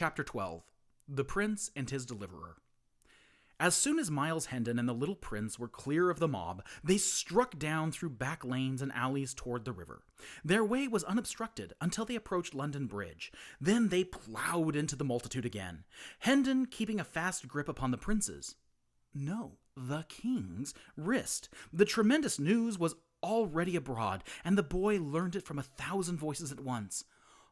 Chapter 12. The Prince and His Deliverer. As soon as Miles Hendon and the little prince were clear of the mob, they struck down through back lanes and alleys toward the river. Their way was unobstructed until they approached London Bridge. Then they plowed into the multitude again, Hendon keeping a fast grip upon the prince's, no, the king's, wrist. The tremendous news was already abroad, and the boy learned it from 1,000 voices at once.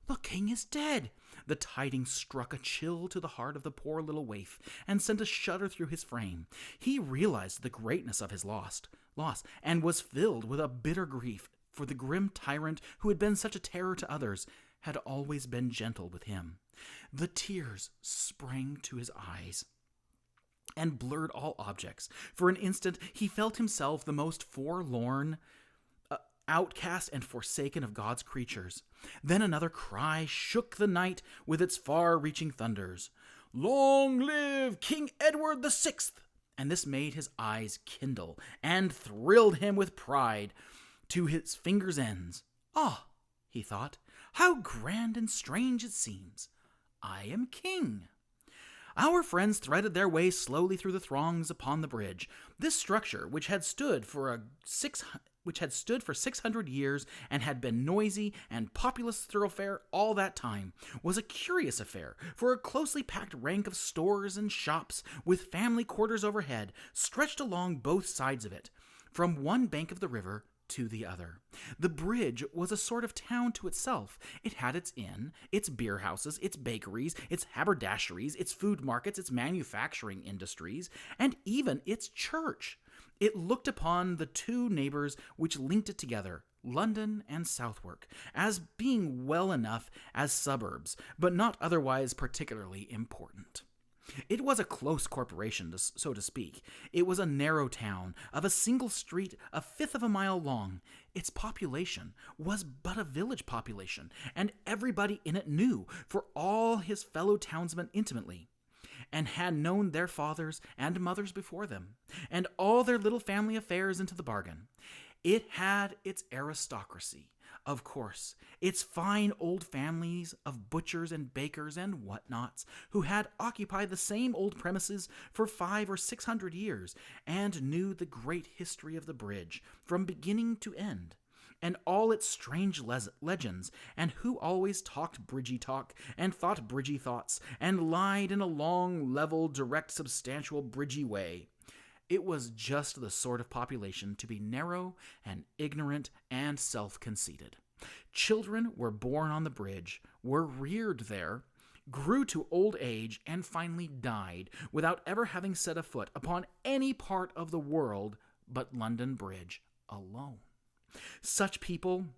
The king is dead! The tidings struck a chill to the heart of the poor little waif and sent a shudder through his frame. He realized the greatness of his loss, and was filled with a bitter grief, for the grim tyrant who had been such a terror to others had always been gentle with him. The tears sprang to his eyes and blurred all objects. For an instant he felt himself the most forlorn, outcast and forsaken of God's creatures. Then another cry shook the night with its far-reaching thunders. "Long live King Edward the Sixth!" And this made his eyes kindle and thrilled him with pride to his fingers' ends. "Ah," he thought, "how grand and strange it seems! I am king." Our friends threaded their way slowly through the throngs upon the bridge. This structure, which had stood for 600 years and had been noisy and populous thoroughfare all that time, was a curious affair, for a closely packed rank of stores and shops, with family quarters overhead, stretched along both sides of it, from one bank of the river to the other. The bridge was a sort of town to itself. It had its inn, its beer houses, its bakeries, its haberdasheries, its food markets, its manufacturing industries, and even its church. It looked upon the two neighbors which linked it together, London and Southwark, as being well enough as suburbs, but not otherwise particularly important. It was a close corporation, so to speak. It was a narrow town, of a single street, 1/5 of a mile long. Its population was but a village population, and everybody in it knew, for all his fellow townsmen intimately, and had known their fathers and mothers before them, and all their little family affairs into the bargain. It had its aristocracy, of course, its fine old families of butchers and bakers and whatnots, who had occupied the same old premises for 500 or 600 years, and knew the great history of the bridge, from beginning to end, and all its strange legends, and who always talked bridgy talk, and thought bridgy thoughts, and lied in a long, level, direct, substantial, bridgy way. It was just the sort of population to be narrow and ignorant and self-conceited. Children were born on the bridge, were reared there, grew to old age, and finally died without ever having set a foot upon any part of the world but London Bridge alone. Such people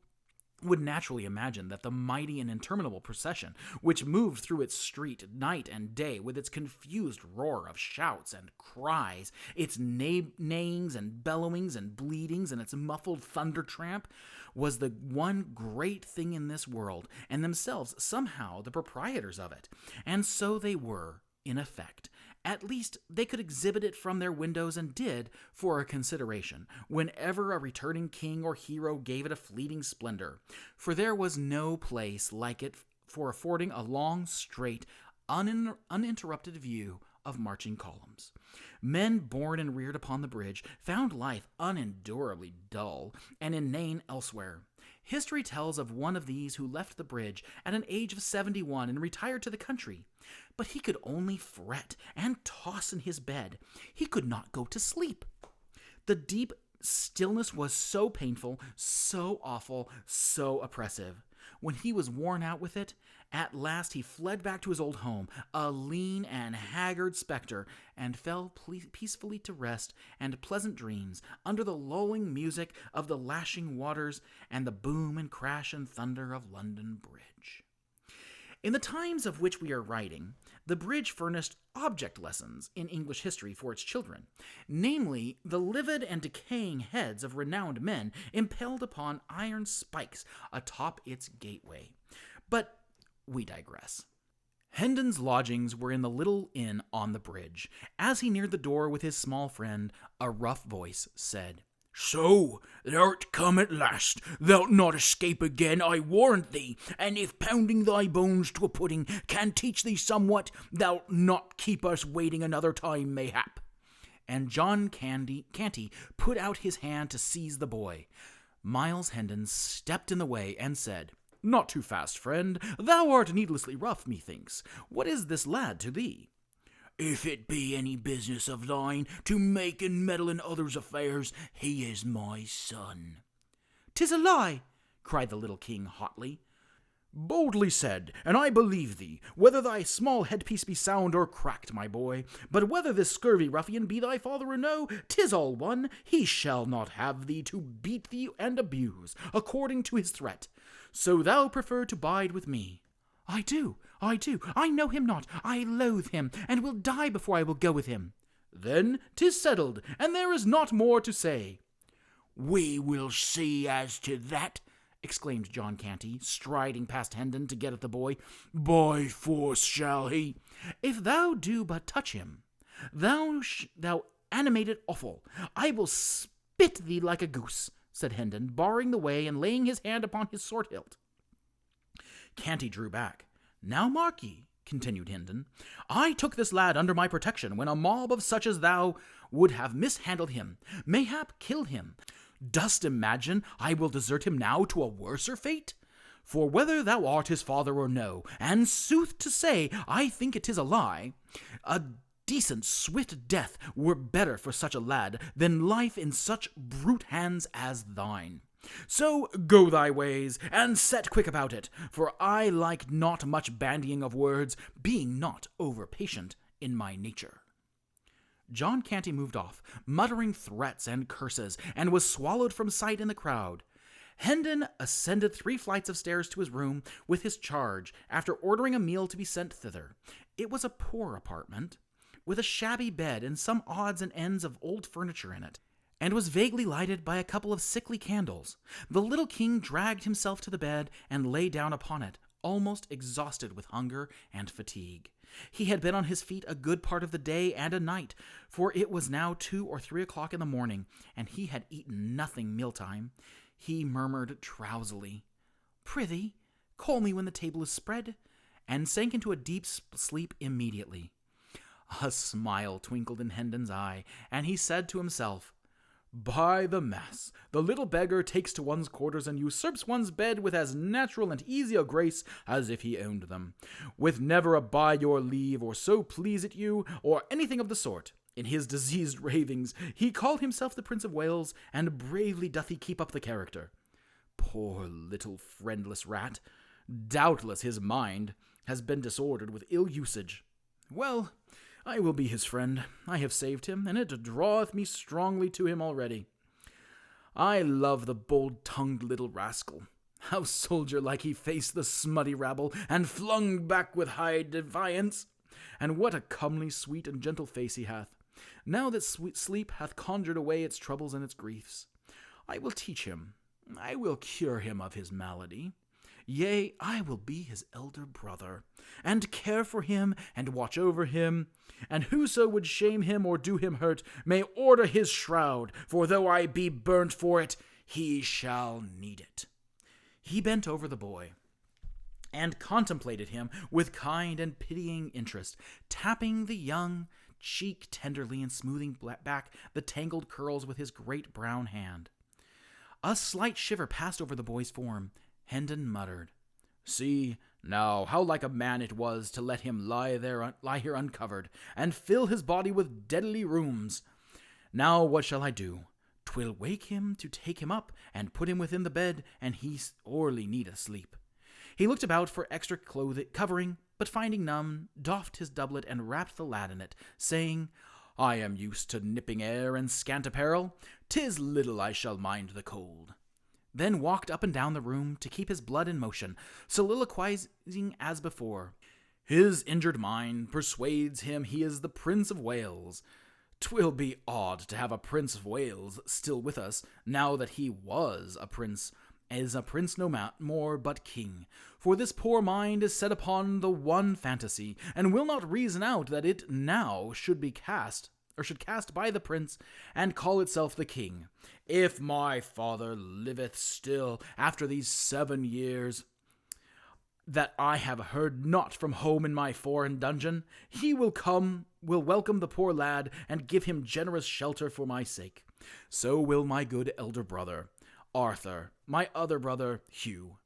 would naturally imagine that the mighty and interminable procession, which moved through its street night and day with its confused roar of shouts and cries, its neighings and bellowings and bleatings, and its muffled thunder tramp, was the one great thing in this world, and themselves somehow the proprietors of it. And so they were, in effect. At least they could exhibit it from their windows, and did, for a consideration, whenever a returning king or hero gave it a fleeting splendor. For there was no place like it for affording a long, straight, uninterrupted view of marching columns. Men born and reared upon the bridge found life unendurably dull and inane elsewhere. History tells of one of these who left the bridge at an age of 71 and retired to the country. But he could only fret and toss in his bed. He could not go to sleep. The deep stillness was so painful, so awful, so oppressive. When he was worn out with it, at last he fled back to his old home, a lean and haggard spectre, and fell peacefully to rest and pleasant dreams under the lulling music of the lashing waters and the boom and crash and thunder of London Bridge. In the times of which we are writing, the bridge furnished object lessons in English history for its children, namely, the livid and decaying heads of renowned men impaled upon iron spikes atop its gateway. But we digress. Hendon's lodgings were in the little inn on the bridge. As he neared the door with his small friend, a rough voice said, So, thou'rt come at last. Thou'lt not escape again, I warrant thee, and if pounding thy bones to a pudding can teach thee somewhat, thou'lt not keep us waiting another time, mayhap. And John Canty put out his hand to seize the boy. Miles Hendon stepped in the way and said, "Not too fast, friend. Thou art needlessly rough, methinks. What is this lad to thee?" If it be any business of thine to make and meddle in others' affairs, he is my son. "'Tis a lie!" cried the little king hotly. "Boldly said, and I believe thee, whether thy small headpiece be sound or cracked, my boy. But whether this scurvy ruffian be thy father or no, 'tis all one. He shall not have thee to beat thee and abuse, according to his threat. So thou prefer to bide with me." I do. I know him not. I loathe him, and will die before I will go with him." "Then 'tis settled, and there is not more to say." "We will see as to that," exclaimed John Canty, striding past Hendon to get at the boy. "By force shall he." "If thou do but touch him, thou animated offal, I will spit thee like a goose," said Hendon, barring the way and laying his hand upon his sword hilt. Canty drew back. "Now mark ye," continued Hendon, "I took this lad under my protection when a mob of such as thou would have mishandled him, mayhap killed him. Dost imagine I will desert him now to a worser fate? For whether thou art his father or no, and sooth to say, I think it is a lie, a decent swift death were better for such a lad than life in such brute hands as thine. So go thy ways, and set quick about it, for I like not much bandying of words, being not over patient in my nature." John Canty moved off, muttering threats and curses, and was swallowed from sight in the crowd. Hendon ascended 3 flights of stairs to his room with his charge, after ordering a meal to be sent thither. It was a poor apartment, with a shabby bed and some odds and ends of old furniture in it, and was vaguely lighted by a couple of sickly candles. The little king dragged himself to the bed and lay down upon it, almost exhausted with hunger and fatigue. He had been on his feet a good part of the day and a night, for it was now 2 or 3 o'clock in the morning, and he had eaten nothing mealtime. He murmured drowsily, "Prithee, call me when the table is spread," and sank into a deep sleep immediately. A smile twinkled in Hendon's eye, and he said to himself, "By the mass, the little beggar takes to one's quarters and usurps one's bed with as natural and easy a grace as if he owned them, with never a by your leave, or so please it you, or anything of the sort. In his diseased ravings, he called himself the Prince of Wales, and bravely doth he keep up the character. Poor little friendless rat! Doubtless his mind has been disordered with ill usage. Well, I will be his friend. I have saved him, and it draweth me strongly to him already. I love the bold-tongued little rascal. How soldier-like he faced the smutty rabble, and flung back with high defiance. And what a comely, sweet, and gentle face he hath, now that sweet sleep hath conjured away its troubles and its griefs. I will teach him. I will cure him of his malady. Yea, I will be his elder brother, and care for him, and watch over him. And whoso would shame him or do him hurt may order his shroud, for though I be burnt for it, he shall need it." He bent over the boy and contemplated him with kind and pitying interest, tapping the young cheek tenderly and smoothing back the tangled curls with his great brown hand. A slight shiver passed over the boy's form. Hendon muttered, "See, now, how like a man it was to let him lie here uncovered, and fill his body with deadly rheums. Now what shall I do? 'Twill wake him to take him up, and put him within the bed, and he sorely needeth sleep." He looked about for extra covering, but finding none, doffed his doublet and wrapped the lad in it, saying, "I am used to nipping air and scant apparel. 'Tis little I shall mind the cold." Then walked up and down the room to keep his blood in motion, soliloquizing as before. His injured mind persuades him he is the Prince of Wales. 'Twill be odd to have a Prince of Wales still with us, now that he was a prince, is a prince no more but king, for this poor mind is set upon the one fantasy, and will not reason out that it now should be cast by the prince, and call itself the king. If my father liveth still after these 7 years, that I have heard not from home in my foreign dungeon, he will welcome the poor lad, and give him generous shelter for my sake. So will my good elder brother, Arthur, my other brother, Hugh.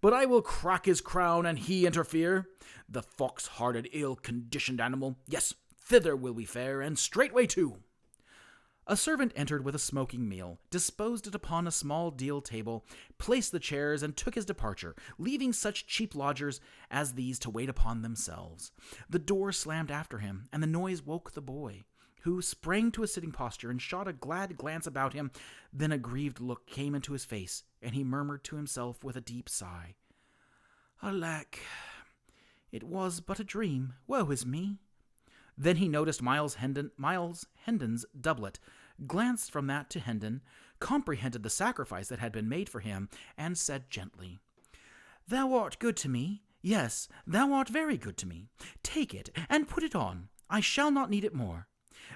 But I will crack his crown, and he interfere. The fox-hearted, ill-conditioned animal, yes, thither will we fare, and straightway too. A servant entered with a smoking meal, disposed it upon a small deal table, placed the chairs, and took his departure, leaving such cheap lodgers as these to wait upon themselves. The door slammed after him, and the noise woke the boy, who sprang to a sitting posture and shot a glad glance about him. Then a grieved look came into his face, and he murmured to himself with a deep sigh, "Alack, it was but a dream. Woe is me!" Then he noticed Miles Hendon's doublet, glanced from that to Hendon, comprehended the sacrifice that had been made for him, and said gently, "Thou art good to me. Yes, thou art very good to me. Take it, and put it on. I shall not need it more."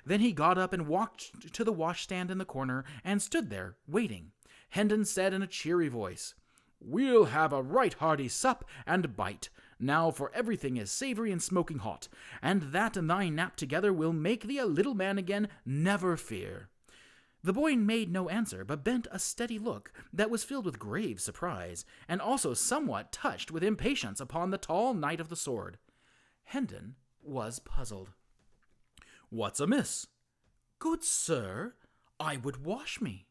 Then he got up and walked to the washstand in the corner, and stood there, waiting. Hendon said in a cheery voice, "We'll have a right hearty sup and bite. Now for everything is savory and smoking hot, and that and thy nap together will make thee a little man again, never fear." The boy made no answer, but bent a steady look that was filled with grave surprise, and also somewhat touched with impatience upon the tall knight of the sword. Hendon was puzzled. "What's amiss?" "Good sir, I would wash me."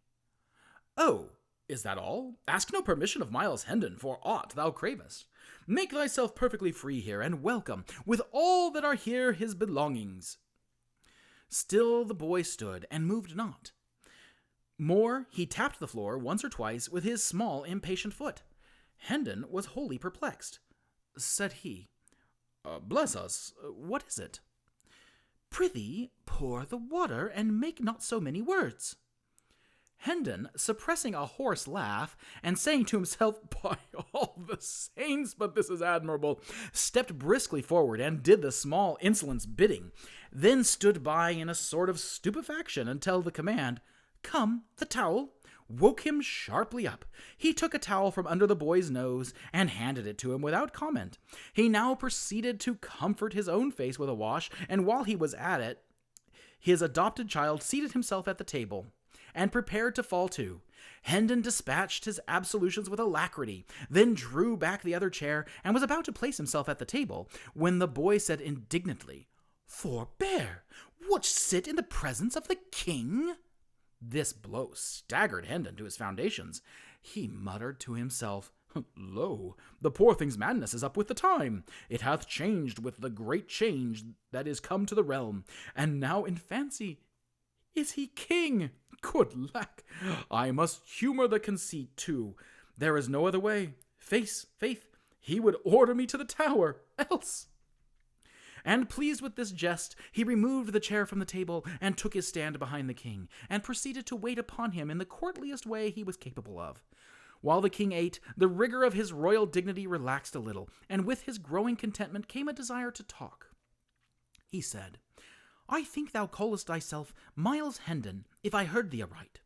"Oh, is that all? Ask no permission of Miles Hendon for aught thou cravest. Make thyself perfectly free here, and welcome, with all that are here his belongings." Still the boy stood, and moved not. More, he tapped the floor once or twice with his small impatient foot. Hendon was wholly perplexed. Said he, "Bless us, what is it?" "Prithee, pour the water, and make not so many words." Hendon, suppressing a hoarse laugh, and saying to himself, "By all the saints, but this is admirable," stepped briskly forward and did the small insolent's bidding, then stood by in a sort of stupefaction until the command, "Come, the towel," woke him sharply up. He took a towel from under the boy's nose and handed it to him without comment. He now proceeded to comfort his own face with a wash, and while he was at it, his adopted child seated himself at the table and prepared to fall to. Hendon dispatched his absolutions with alacrity, then drew back the other chair and was about to place himself at the table, when the boy said indignantly, "Forbear! Wouldst sit in the presence of the king?" This blow staggered Hendon to his foundations. He muttered to himself, "Lo, the poor thing's madness is up with the time. It hath changed with the great change that is come to the realm, and now in fancy is he king. Good lack! I must humor the conceit too. There is no other way. Faith, he would order me to the tower, else." And pleased with this jest, he removed the chair from the table and took his stand behind the king, and proceeded to wait upon him in the courtliest way he was capable of. While the king ate, the rigor of his royal dignity relaxed a little, and with his growing contentment came a desire to talk. He said, "I think thou callest thyself Miles Hendon, if I heard thee aright."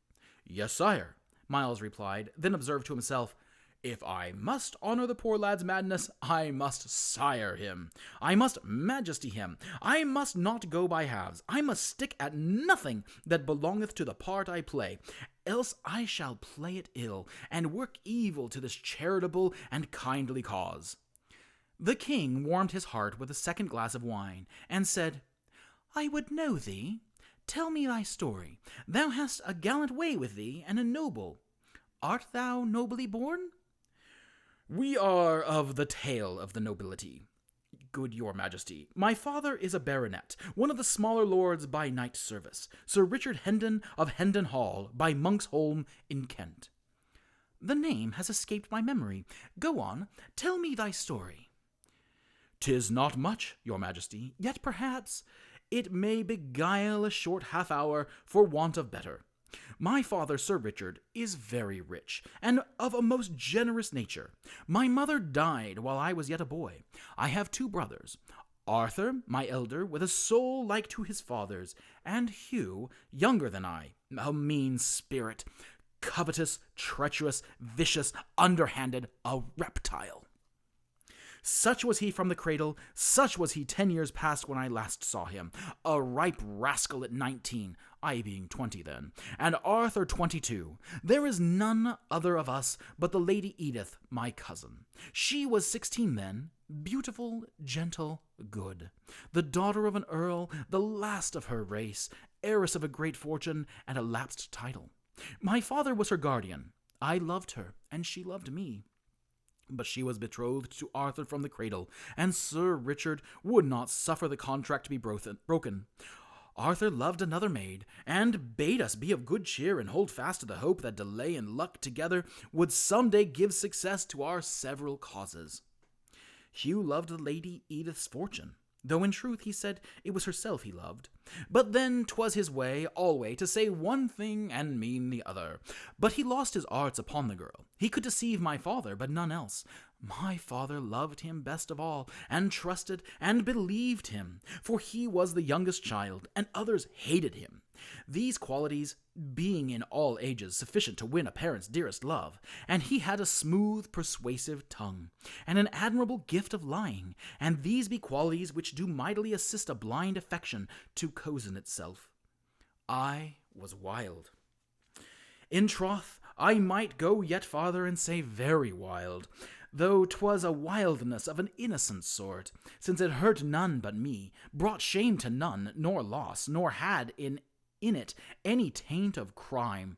"Yes, sire," Miles replied, then observed to himself, "If I must honor the poor lad's madness, I must sire him. I must majesty him. I must not go by halves. I must stick at nothing that belongeth to the part I play, else I shall play it ill, and work evil to this charitable and kindly cause." The king warmed his heart with a second glass of wine, and said, "I would know thee. Tell me thy story. Thou hast a gallant way with thee, and a noble. Art thou nobly born?" "We are of the tail of the nobility, good your majesty. My father is a baronet, one of the smaller lords by knight service, Sir Richard Hendon of Hendon Hall, by Monksholm in Kent." "The name has escaped my memory. Go on, tell me thy story." "'Tis not much, your majesty, yet perhaps it may beguile a short half hour for want of better. My father, Sir Richard, is very rich, and of a most generous nature. My mother died while I was yet a boy. I have 2 brothers. Arthur, my elder, with a soul like to his father's, and Hugh, younger than I, a mean spirit, covetous, treacherous, vicious, underhanded, a reptile. Such was he from the cradle, such was he 10 years past when I last saw him, a ripe rascal at 19, I being 20 then, and Arthur 22. There is none other of us but the Lady Edith, my cousin. She was 16 then, beautiful, gentle, good, the daughter of an earl, the last of her race, heiress of a great fortune and a lapsed title. My father was her guardian. I loved her, and she loved me. But she was betrothed to Arthur from the cradle, and Sir Richard would not suffer the contract to be broken. Arthur loved another maid, and bade us be of good cheer and hold fast to the hope that delay and luck together would some day give success to our several causes. Hugh loved the Lady Edith's fortune, though in truth he said it was herself he loved. But then 'twas his way alway to say one thing and mean the other. But he lost his arts upon the girl. He could deceive my father, but none else. My father loved him best of all, and trusted and believed him, for he was the youngest child, and others hated him. These qualities being in all ages sufficient to win a parent's dearest love, and he had a smooth, persuasive tongue, and an admirable gift of lying, and these be qualities which do mightily assist a blind affection to cozen itself. I was wild. In troth, I might go yet farther and say very wild, though 'twas a wildness of an innocent sort, since it hurt none but me, brought shame to none, nor loss, nor had in it any taint of crime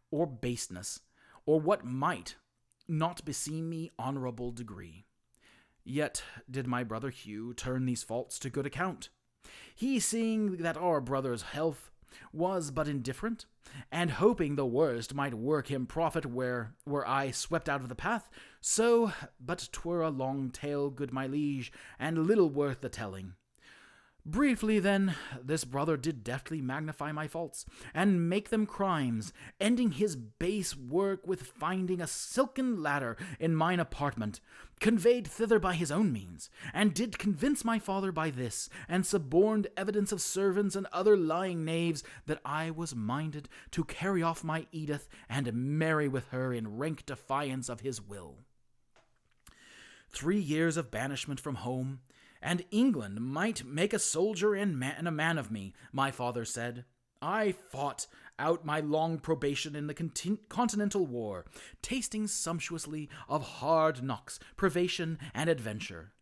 or baseness, or what might not beseem me honorable degree. Yet did my brother Hugh turn these faults to good account. He, seeing that our brother's health was but indifferent, and hoping the worst might work him profit were I swept out of the path, so, but 'twere a long tale, good my liege, and little worth the telling. Briefly, then, this brother did deftly magnify my faults, and make them crimes, ending his base work with finding a silken ladder in mine apartment, conveyed thither by his own means, and did convince my father by this, and suborned evidence of servants and other lying knaves, that I was minded to carry off my Edith and marry with her in rank defiance of his will. 3 years of banishment from home, and England might make a soldier and a man of me, my father said. I fought out my long probation in the Continental War, tasting sumptuously of hard knocks, privation, and adventure.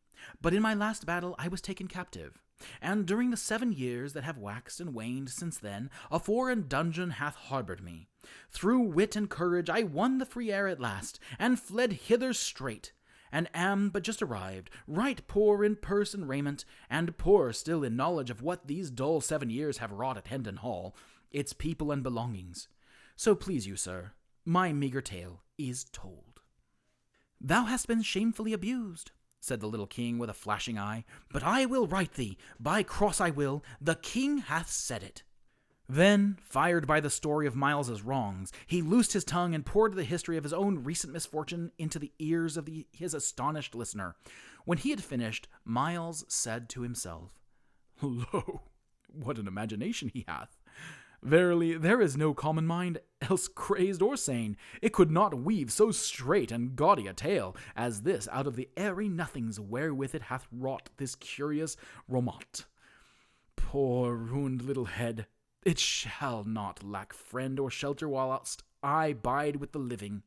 But in my last battle I was taken captive, and during the 7 years that have waxed and waned since then, a foreign dungeon hath harboured me. Through wit and courage I won the free air at last, and fled hither straight, and am but just arrived, right poor in purse and raiment, and poorer still in knowledge of what these dull 7 years have wrought at Hendon Hall, its people and belongings. So please you, sir, my meagre tale is told. Thou hast been shamefully abused, said the little king with a flashing eye, but I will right thee, by cross I will, the king hath said it. Then, fired by the story of Miles's wrongs, he loosed his tongue and poured the history of his own recent misfortune into the ears of his astonished listener. When he had finished, Miles said to himself, Lo, what an imagination he hath! Verily, there is no common mind, else crazed or sane. It could not weave so straight and gaudy a tale as this out of the airy nothings wherewith it hath wrought this curious romaunt. Poor ruined little head! It shall not lack friend or shelter whilst I bide with the living.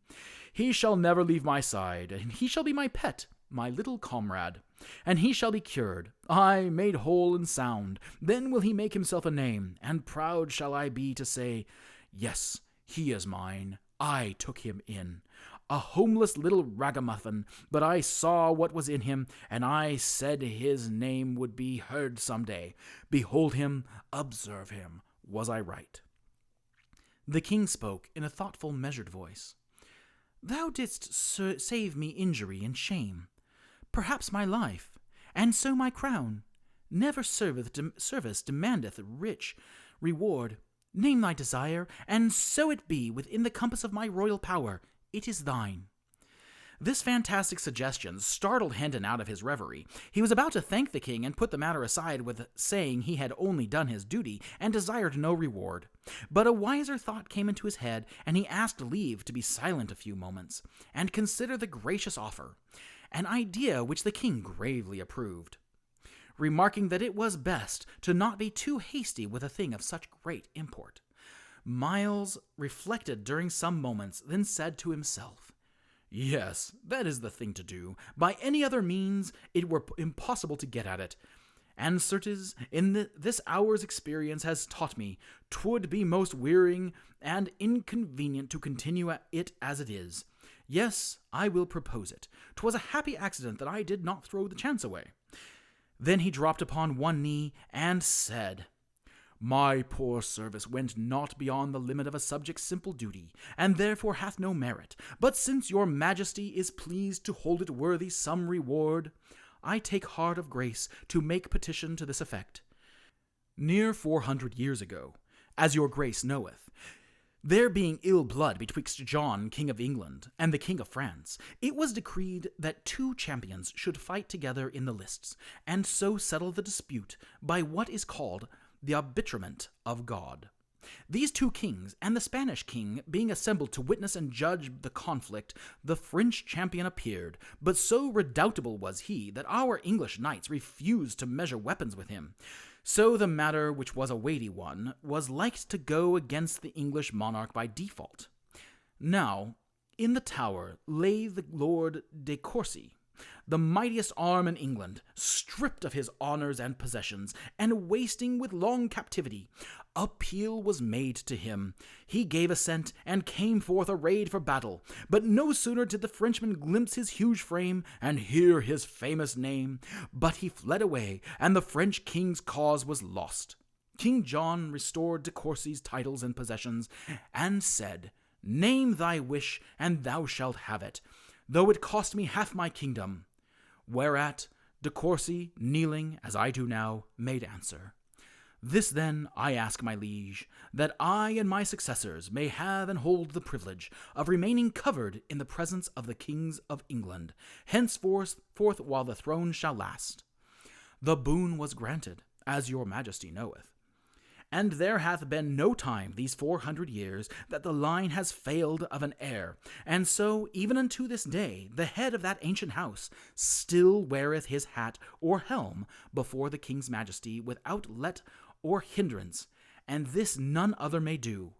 He shall never leave my side, and he shall be my pet, my little comrade. And he shall be cured, I made whole and sound. Then will he make himself a name, and proud shall I be to say, Yes, he is mine, I took him in. A homeless little ragamuffin, but I saw what was in him, and I said his name would be heard some day. Behold him, observe him. Was I right? The king spoke in a thoughtful, measured voice. Thou didst save me injury and shame, perhaps my life, and so my crown. Never service demandeth rich reward. Name thy desire, and so it be within the compass of my royal power. It is thine. This fantastic suggestion startled Hendon out of his reverie. He was about to thank the king and put the matter aside with saying he had only done his duty and desired no reward. But a wiser thought came into his head, and he asked leave to be silent a few moments, and consider the gracious offer, an idea which the king gravely approved, remarking that it was best to not be too hasty with a thing of such great import. Myles reflected during some moments, then said to himself, "Yes, that is the thing to do. By any other means it were impossible to get at it. And certes, this hour's experience has taught me 'twould be most wearying and inconvenient to continue it as it is. Yes, I will propose it. 'Twas a happy accident that I did not throw the chance away." Then he dropped upon one knee and said, "My poor service went not beyond the limit of a subject's simple duty, and therefore hath no merit. But since your majesty is pleased to hold it worthy some reward, I take heart of grace to make petition to this effect. Near 400 years ago, as your grace knoweth, there being ill blood betwixt John, King of England, and the King of France, it was decreed that 2 champions should fight together in the lists, and so settle the dispute by what is called the arbitrament of God. These 2 kings and the Spanish king being assembled to witness and judge the conflict, the French champion appeared, but so redoubtable was he that our English knights refused to measure weapons with him. So the matter, which was a weighty one, was like to go against the English monarch by default. Now, in the Tower lay the Lord de Courcy, the mightiest arm in England, stripped of his honors and possessions, and wasting with long captivity. Appeal was made to him. He gave assent, and came forth arrayed for battle. But no sooner did the Frenchman glimpse his huge frame, and hear his famous name, but he fled away, and the French king's cause was lost. King John restored de Courcy's titles and possessions, and said, "Name thy wish, and thou shalt have it, though it cost me half my kingdom." Whereat de Courcy, kneeling, as I do now, made answer, "This then I ask, my liege, that I and my successors may have and hold the privilege of remaining covered in the presence of the kings of England, henceforth while the throne shall last." The boon was granted, as your majesty knoweth. And there hath been no time these 400 years that the line has failed of an heir, and so even unto this day the head of that ancient house still weareth his hat or helm before the king's majesty without let or hindrance, and this none other may do.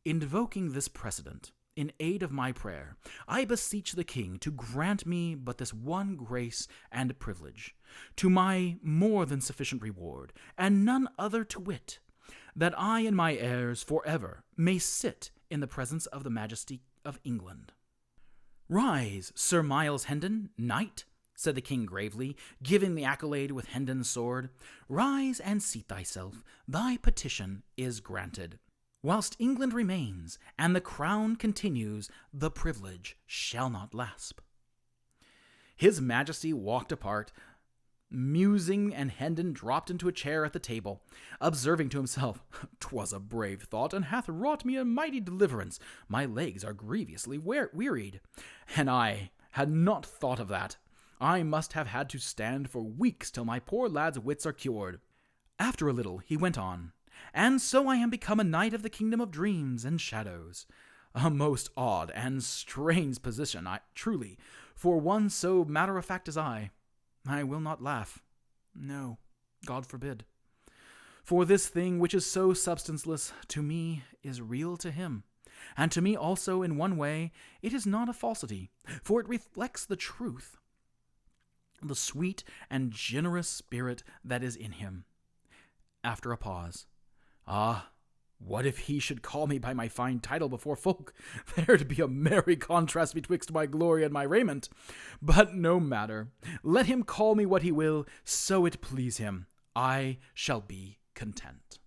Invoking this precedent, in aid of my prayer, I beseech the king to grant me but this one grace and privilege, to my more than sufficient reward, and none other to wit, that I and my heirs forever may sit in the presence of the majesty of England. "Rise, Sir Myles Hendon, knight," said the king gravely, giving the accolade with Hendon's sword. "Rise and seat thyself. Thy petition is granted. Whilst England remains, and the crown continues, the privilege shall not lapse." His majesty walked apart, musing, and Hendon dropped into a chair at the table, observing to himself, "'Twas a brave thought, and hath wrought me a mighty deliverance. My legs are grievously wearied, and I had not thought of that. I must have had to stand for weeks till my poor lad's wits are cured." After a little he went on, "And so I am become a knight of the kingdom of dreams and shadows. A most odd and strange position, truly, for one so matter-of-fact as I. I will not laugh. No, God forbid. For this thing which is so substanceless to me is real to him, and to me also in one way it is not a falsity, for it reflects the truth, the sweet and generous spirit that is in him." After a pause, "Ah, what if he should call me by my fine title before folk? There'd be a merry contrast betwixt my glory and my raiment. But no matter. Let him call me what he will, so it please him. I shall be content."